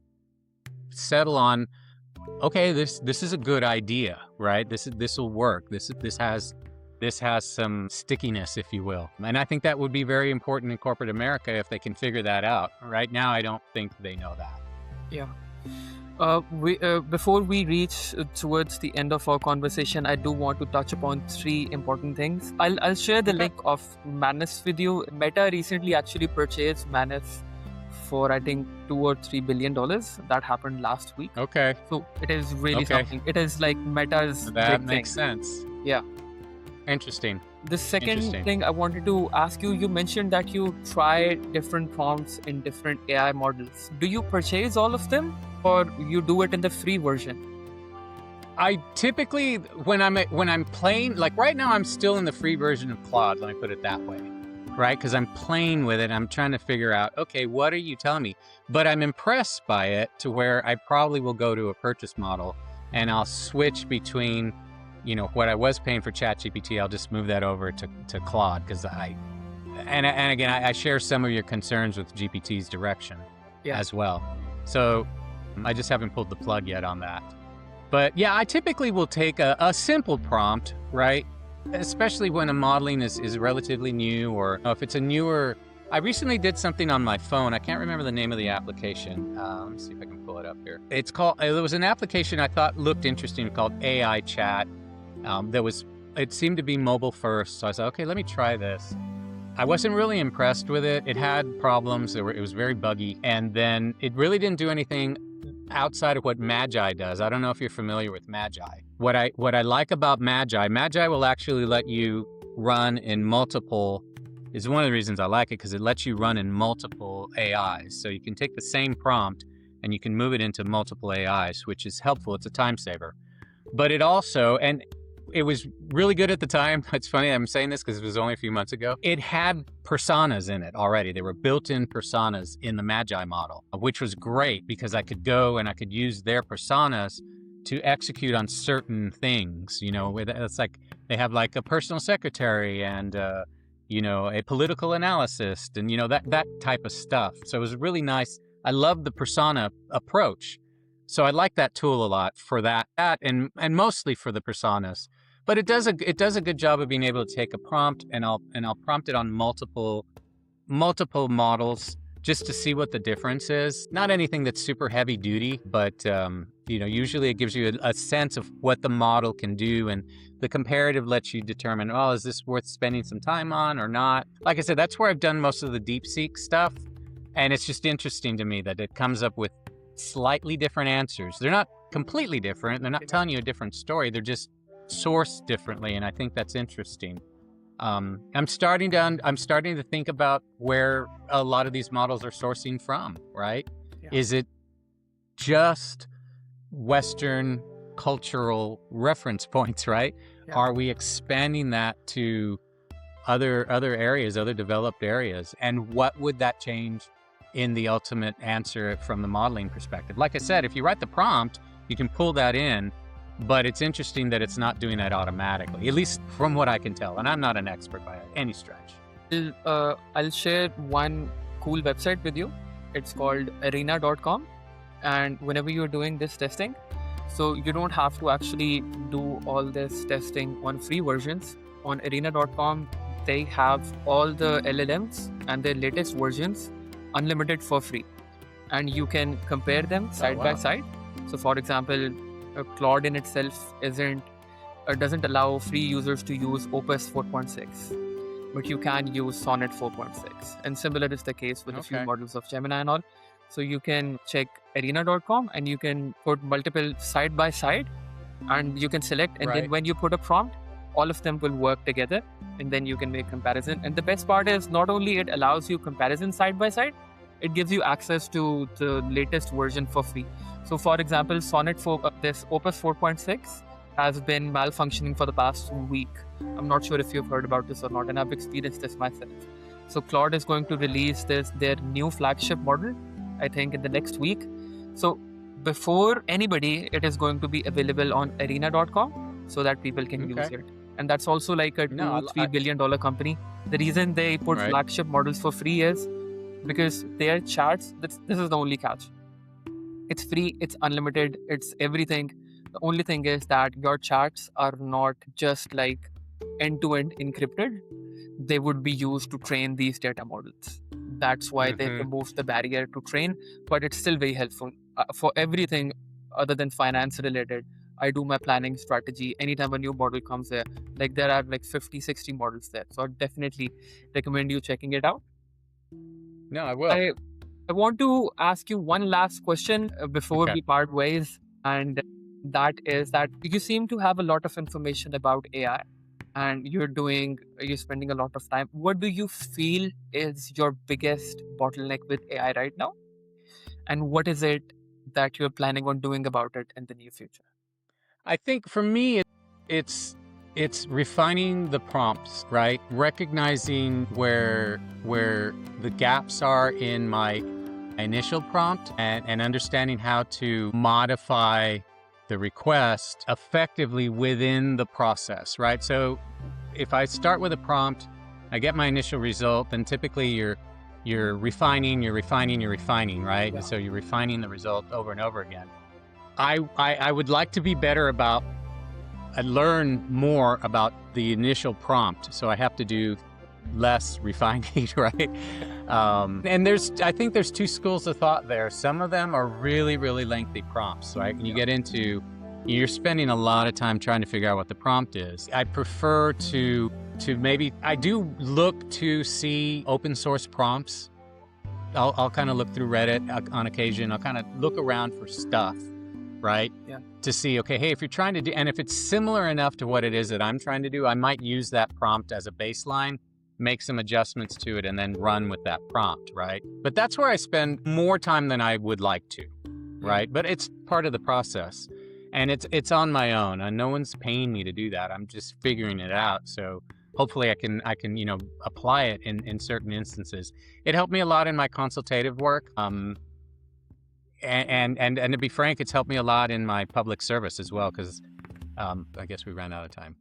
settle on, okay, this is a good idea, right? This will work. This has some stickiness, if you will. And I think that would be very important in corporate America if they can figure that out. Right now, I don't think they know that. Yeah. Before we reach towards the end of our conversation, I do want to touch upon 3 important things. I'll share the link of Manus with you. Meta recently actually purchased Manus for I think $2 or $3 billion. That happened last week. Okay. So it is really something. It is like Meta's that big makes thing. sense. Yeah. Interesting. The second thing I wanted to ask you, you mentioned that you try different prompts in different AI models. Do you purchase all of them or you do it in the free version? I typically, when I'm playing, like right now I'm still in the free version of Claude, let me put it that way, right? Because I'm playing with it, I'm trying to figure out, okay, what are you telling me? But I'm impressed by it to where I probably will go to a purchase model and I'll switch between what I was paying for ChatGPT, I'll just move that over to Claude because and again, I share some of your concerns with GPT's direction as well. So I just haven't pulled the plug yet on that. But yeah, I typically will take a simple prompt, right? Especially when a modeling is relatively new or if it's a newer. I recently did something on my phone. I can't remember the name of the application. Let me see if I can pull it up here. There was an application I thought looked interesting called AI Chat. It seemed to be mobile first. So I said, okay, let me try this. I wasn't really impressed with it. It had problems. It was very buggy. And then it really didn't do anything outside of what Magi does. I don't know if you're familiar with Magi. What I like about Magi will actually let you run in multiple, is one of the reasons I like it, because it lets you run in multiple AIs. So you can take the same prompt and you can move it into multiple AIs, which is helpful. It's a time saver. But it also, and it was really good at the time. It's funny I'm saying this because it was only a few months ago. It had personas in it already. There were built-in personas in the Magi model, which was great because I could go and I could use their personas to execute on certain things. You know, it's like they have like a personal secretary and, you know, a political analyst and, you know, that type of stuff. So it was really nice. I love the persona approach. So I like that tool a lot for that and mostly for the personas. But it does a good job of being able to take a prompt and I'll prompt it on multiple models just to see what the difference is. Not anything that's super heavy duty, but you know, usually it gives you a sense of what the model can do, and the comparative lets you determine, oh, is this worth spending some time on or not? Like I said, that's where I've done most of the DeepSeek stuff, and it's just interesting to me that it comes up with slightly different answers. They're not completely different. They're not telling you a different story. They're just sourced differently, and I think that's interesting. I'm starting to think about where a lot of these models are sourcing from, right? Yeah. Is it just Western cultural reference points, right? Yeah. Are we expanding that to other areas, other developed areas? And what would that change in the ultimate answer from the modeling perspective? Like I said, if you write the prompt, you can pull that in, but it's interesting that it's not doing that automatically, at least from what I can tell. And I'm not an expert by any stretch. I'll share one cool website with you. It's called arena.com. And whenever you're doing this testing, so you don't have to actually do all this testing on free versions. On arena.com, they have all the LLMs and their latest versions unlimited for free, and you can compare them side by side. So for example, Claude in itself doesn't allow free users to use Opus 4.6, but you can use Sonnet 4.6, and similar is the case with a few models of Gemini and all. So you can check arena.com and you can put multiple side by side and you can select, and then when you put a prompt, all of them will work together, and then you can make comparison. And the best part is not only it allows you comparison side by side, it gives you access to the latest version for free. So for example, Sonnet 4, this Opus 4.6 has been malfunctioning for the past week. I'm not sure if you've heard about this or not, and I've experienced this myself. So Claude is going to release their new flagship model, I think in the next week. So before anybody, it is going to be available on arena.com so that people can use it. And that's also like a $2-3 billion company. The reason they put flagship models for free is because their charts, this is the only catch. It's free, it's unlimited, it's everything. The only thing is that your charts are not just like end-to-end encrypted. They would be used to train these data models. That's why they removed the barrier to train, but it's still very helpful for everything other than finance related. I do my planning strategy anytime a new model comes there. Like there are like 50, 60 models there. So I definitely recommend you checking it out. No, I will. I want to ask you one last question before we part ways. And that is that you seem to have a lot of information about AI and you're spending a lot of time. What do you feel is your biggest bottleneck with AI right now? And what is it that you're planning on doing about it in the near future? I think for me, it's refining the prompts, right? Recognizing where the gaps are in my initial prompt and understanding how to modify the request effectively within the process, right? So if I start with a prompt, I get my initial result, then typically you're refining, right? Yeah. So you're refining the result over and over again. I would like to be better about, learn more about the initial prompt. So I have to do less refining, right? And I think there's two schools of thought there. Some of them are really, really lengthy prompts, right? And you get into, you're spending a lot of time trying to figure out what the prompt is. I prefer to maybe, I do look to see open source prompts I'll kind of look through Reddit on occasion. I'll kind of look around for stuff, right? Yeah. To see, okay, hey, if you're trying to do, and if it's similar enough to what it is that I'm trying to do, I might use that prompt as a baseline, make some adjustments to it, and then run with that prompt, right? But that's where I spend more time than I would like to, right? But it's part of the process, and it's on my own, and no one's paying me to do that. I'm just figuring it out. So hopefully I can apply it in certain instances. It helped me a lot in my consultative work. And to be frank, it's helped me a lot in my public service as well, because I guess we ran out of time.